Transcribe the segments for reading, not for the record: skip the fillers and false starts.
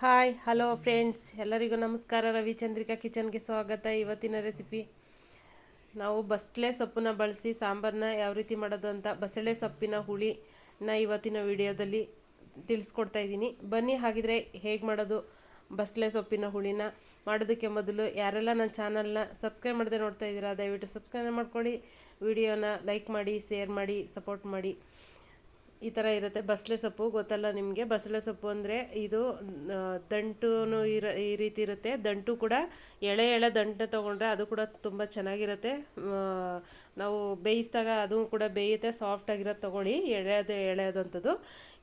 Hi hello friends, ಎಲ್ಲರಿಗೂ ನಮಸ್ಕಾರ. ರವಿಚಂದ್ರಿಕಾ ಕಿಚನ್ಗೆ ಸ್ವಾಗತ. ಇವತ್ತಿನ ರೆಸಿಪಿ ನಾವು ಬಸಳೆ ಸೊಪ್ಪನ್ನ ಬಳಸಿ ಸಾಂಬಾರನ್ನ ಯಾವ ರೀತಿ ಮಾಡೋದು ಅಂತ ಬಸಳೆ ಸೊಪ್ಪಿನ ಹುಳಿನ ಇವತ್ತಿನ ವಿಡಿಯೋದಲ್ಲಿ ತಿಳಿಸ್ಕೊಡ್ತಾ ಇದ್ದೀನಿ. ಬನ್ನಿ ಹಾಗಿದ್ರೆ ಹೇಗೆ ಮಾಡೋದು ಬಸಳೆ ಸೊಪ್ಪಿನ ಹುಳಿನ ಮಾಡೋದಕ್ಕೆ ಮೊದಲು ಯಾರೆಲ್ಲ ನನ್ನ ಚಾನಲ್ನ ಸಬ್ಸ್ಕ್ರೈಬ್ ಮಾಡದೆ ನೋಡ್ತಾ ಇದ್ದೀರಾ ದಯವಿಟ್ಟು ಸಬ್ಸ್ಕ್ರೈಬ್ ಮಾಡ್ಕೊಳ್ಳಿ, ವಿಡಿಯೋನ ಲೈಕ್ ಮಾಡಿ, ಶೇರ್ ಮಾಡಿ, ಸಪೋರ್ಟ್ ಮಾಡಿ. ಈ ಥರ ಇರುತ್ತೆ ಬಸಳೆ ಸೊಪ್ಪು. ಗೊತ್ತಲ್ಲ ನಿಮಗೆ, ಬಸಳೆ ಸೊಪ್ಪು ಅಂದರೆ ಇದು ದಂಟು ಈ ರೀತಿ ಇರುತ್ತೆ. ದಂಟು ಕೂಡ ಎಳೆ ದಂಟು ತೊಗೊಂಡ್ರೆ ಅದು ಕೂಡ ತುಂಬ ಚೆನ್ನಾಗಿರುತ್ತೆ. ನಾವು ಬೇಯಿಸಿದಾಗ ಅದು ಕೂಡ ಬೇಯುತ್ತೆ, ಸಾಫ್ಟಾಗಿರೋದು ತೊಗೊಳ್ಳಿ. ಎಳೆಯೋದಂಥದ್ದು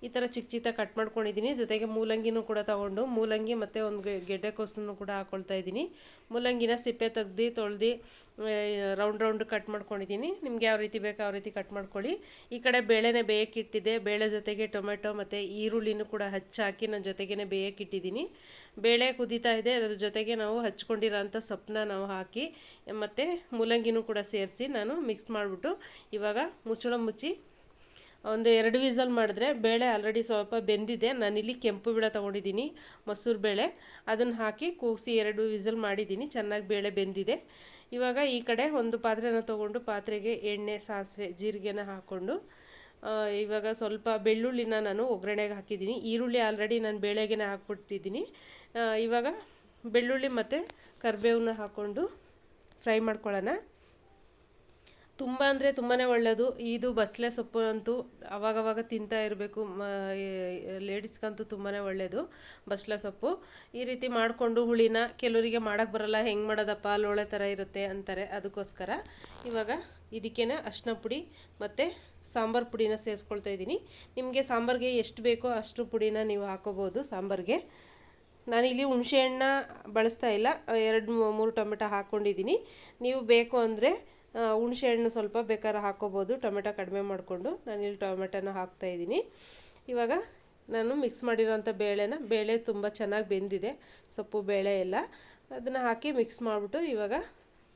ಈ ಥರ ಚಿಕ್ಕ ಕಟ್ ಮಾಡ್ಕೊಂಡಿದ್ದೀನಿ. ಜೊತೆಗೆ ಮೂಲಂಗಿನೂ ಕೂಡ ತೊಗೊಂಡು ಮೂಲಂಗಿ ಮತ್ತು ಒಂದು ಗೆಡ್ಡೆಕೋಸನ್ನು ಕೂಡ ಹಾಕ್ಕೊಳ್ತಾ ಇದ್ದೀನಿ. ಮೂಲಂಗಿನ ಸಿಪ್ಪೆ ತೆಗ್ದು ತೊಳೆದು ರೌಂಡ್ ಕಟ್ ಮಾಡ್ಕೊಂಡಿದ್ದೀನಿ. ನಿಮ್ಗೆ ಯಾವ ರೀತಿ ಬೇಕೋ ಯಾವ ರೀತಿ ಕಟ್ ಮಾಡ್ಕೊಳ್ಳಿ. ಈ ಕಡೆ ಬೇಳೆನೇ ಬೇಯಕ್ಕಿಟ್ಟಿದ್ದೆ. ಬೇಳೆ ಜೊತೆಗೆ ಟೊಮೆಟೊ ಮತ್ತು ಈರುಳ್ಳಿನೂ ಕೂಡ ಹಚ್ಚಾಕಿ ನನ್ನ ಜೊತೆಗೇ ಬೇಯಕ್ಕಿಟ್ಟಿದ್ದೀನಿ. ಬೇಳೆ ಕುದೀತಾ ಇದೆ, ಅದ್ರ ಜೊತೆಗೆ ನಾವು ಹಚ್ಕೊಂಡಿರೋಂಥ ಸೊಪ್ಪನ್ನ ನಾವು ಹಾಕಿ ಮತ್ತು ಮೂಲಂಗಿನೂ ಕೂಡ ಸೇರಿಸಿ ನಾನು ಮಿಕ್ಸ್ ಮಾಡಿಬಿಟ್ಟು ಇವಾಗ ಮುಚ್ಚಳ ಮುಚ್ಚಿ ಒಂದು 2 ವಿಸಲ್ ಮಾಡಿದ್ರೆ ಬೇಳೆ ಆಲ್ರೆಡಿ ಸ್ವಲ್ಪ ಬೆಂದಿದೆ. ನಾನಿಲ್ಲಿ ಕೆಂಪು ಬೇಳೆ ತೊಗೊಂಡಿದ್ದೀನಿ, ಮೊಸರು ಬೇಳೆ. ಅದನ್ನು ಹಾಕಿ ಕೂಗಿಸಿ 2 ವಿಸಲ್ ಮಾಡಿದ್ದೀನಿ. ಚೆನ್ನಾಗಿ ಬೇಳೆ ಬೆಂದಿದೆ. ಇವಾಗ ಈ ಕಡೆ ಒಂದು ಪಾತ್ರೆನ ತೊಗೊಂಡು ಪಾತ್ರೆಗೆ ಎಣ್ಣೆ, ಸಾಸಿವೆ, ಜೀರಿಗೆನ ಹಾಕ್ಕೊಂಡು ಇವಾಗ ಸ್ವಲ್ಪ ಬೆಳ್ಳುಳ್ಳಿನ ನಾನು ಒಗ್ಗರಣೆಗೆ ಹಾಕಿದ್ದೀನಿ. ಈರುಳ್ಳಿ ಆಲ್ರೆಡಿ ನಾನು ಬೇಳೆಗೆ ಹಾಕ್ಬಿಟ್ಟಿದ್ದೀನಿ. ಇವಾಗ ಬೆಳ್ಳುಳ್ಳಿ ಮತ್ತು ಕರಿಬೇವನ್ನ ಹಾಕ್ಕೊಂಡು ಫ್ರೈ ಮಾಡ್ಕೊಳ್ಳೋಣ. ತುಂಬ ಅಂದರೆ ತುಂಬಾ ಒಳ್ಳೆಯದು ಇದು ಬಸಳೆ ಸೊಪ್ಪು ಅಂತೂ. ಅವಾಗವಾಗ ತಿಂತಾ ಇರಬೇಕು. ಲೇಡೀಸ್ಗಂತೂ ತುಂಬಾ ಒಳ್ಳೆಯದು ಬಸಳೆ ಸೊಪ್ಪು. ಈ ರೀತಿ ಮಾಡಿಕೊಂಡು ಹುಳಿನ ಕೆಲವರಿಗೆ ಮಾಡೋಕ್ಕೆ ಬರಲ್ಲ, ಹೆಂಗೆ ಮಾಡೋದಪ್ಪ ಲೋಳೆ ಥರ ಇರುತ್ತೆ ಅಂತಾರೆ. ಅದಕ್ಕೋಸ್ಕರ ಇವಾಗ ಇದಕ್ಕೇನೆ ಅರಿಶಿನ ಪುಡಿ ಮತ್ತು ಸಾಂಬಾರು ಪುಡಿನ ಸೇರಿಸ್ಕೊಳ್ತಾ ಇದ್ದೀನಿ. ನಿಮಗೆ ಸಾಂಬಾರಿಗೆ ಎಷ್ಟು ಬೇಕೋ ಅಷ್ಟು ಪುಡಿನ ನೀವು ಹಾಕೋಬೋದು ಸಾಂಬಾರಿಗೆ. ನಾನಿಲ್ಲಿ ಹುಣಸೆಹಣ್ಣ ಬಳಸ್ತಾ ಇಲ್ಲ, 2-3 ಟೊಮೆಟೊ ಹಾಕ್ಕೊಂಡಿದ್ದೀನಿ. ನೀವು ಬೇಕು ಅಂದರೆ ಹುಣಸೆಹಣ್ಣು ಸ್ವಲ್ಪ ಬೇಕಾದ್ರೆ ಹಾಕ್ಕೋಬೋದು, ಟೊಮೆಟೊ ಕಡಿಮೆ ಮಾಡಿಕೊಂಡು. ನಾನಿಲ್ಲಿ ಟೊಮೆಟೊನ ಹಾಕ್ತಾಯಿದ್ದೀನಿ. ಇವಾಗ ನಾನು ಮಿಕ್ಸ್ ಮಾಡಿರೋಂಥ ಬೇಳೆ ತುಂಬ ಚೆನ್ನಾಗಿ ಬೆಂದಿದೆ, ಸೊಪ್ಪು ಬೇಳೆ ಎಲ್ಲ. ಅದನ್ನು ಹಾಕಿ ಮಿಕ್ಸ್ ಮಾಡಿಬಿಟ್ಟು ಇವಾಗ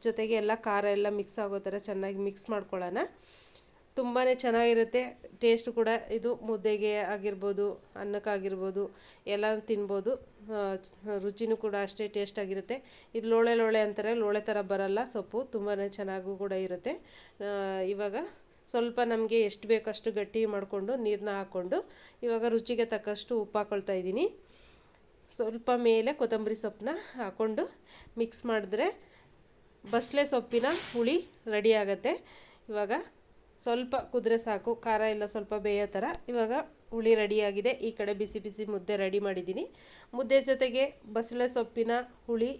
ಜೊತೆಗೆ ಎಲ್ಲ ಖಾರ ಎಲ್ಲ ಮಿಕ್ಸ್ ಆಗೋ ಥರ ಚೆನ್ನಾಗಿ ಮಿಕ್ಸ್ ಮಾಡ್ಕೊಳ್ಳೋಣ. ತುಂಬಾ ಚೆನ್ನಾಗಿರುತ್ತೆ ಟೇಸ್ಟ್ ಕೂಡ. ಇದು ಮುದ್ದೆಗೆ ಆಗಿರ್ಬೋದು, ಅನ್ನಕ್ಕಾಗಿರ್ಬೋದು, ಎಲ್ಲ ತಿನ್ಬೋದು. ರುಚಿನೂ ಕೂಡ ಅಷ್ಟೇ ಟೇಸ್ಟಾಗಿರುತ್ತೆ. ಇದು ಲೋಳೆ ಅಂತಾರೆ, ಲೋಳೆ ಥರ ಬರಲ್ಲ ಸೊಪ್ಪು, ತುಂಬಾ ಚೆನ್ನಾಗೂ ಕೂಡ ಇರುತ್ತೆ. ಇವಾಗ ಸ್ವಲ್ಪ ನಮಗೆ ಎಷ್ಟು ಬೇಕಷ್ಟು ಗಟ್ಟಿ ಮಾಡಿಕೊಂಡು ನೀರನ್ನ ಹಾಕ್ಕೊಂಡು ಇವಾಗ ರುಚಿಗೆ ತಕ್ಕಷ್ಟು ಉಪ್ಪು ಹಾಕ್ಕೊಳ್ತಾ ಇದ್ದೀನಿ. ಸ್ವಲ್ಪ ಮೇಲೆ ಕೊತ್ತಂಬರಿ ಸೊಪ್ಪನ್ನ ಹಾಕ್ಕೊಂಡು ಮಿಕ್ಸ್ ಮಾಡಿದ್ರೆ ಬಸಳೆ ಸೊಪ್ಪಿನ ಹುಳಿ ರೆಡಿ ಆಗುತ್ತೆ. ಇವಾಗ ಸ್ವಲ್ಪ ಕುದ್ರೆ ಸಾಕು, ಖಾರ ಎಲ್ಲ ಸ್ವಲ್ಪ ಬೇಯೋ ಥರ. ಇವಾಗ ಹುಳಿ ರೆಡಿಯಾಗಿದೆ. ಈ ಕಡೆ ಬಿಸಿ ಮುದ್ದೆ ರೆಡಿ ಮಾಡಿದ್ದೀನಿ. ಮುದ್ದೆ ಜೊತೆಗೆ ಬಸಳೆ ಸೊಪ್ಪಿನ ಹುಳಿ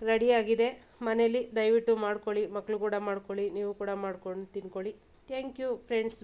ರೆಡಿಯಾಗಿದೆ. ಮನೇಲಿ ದಯವಿಟ್ಟು ಮಾಡ್ಕೊಳ್ಳಿ, ಮಕ್ಕಳು ಕೂಡ ಮಾಡ್ಕೊಳ್ಳಿ, ನೀವು ಕೂಡ ಮಾಡ್ಕೊಂಡು ತಿನ್ಕೊಳ್ಳಿ. Thank you friends.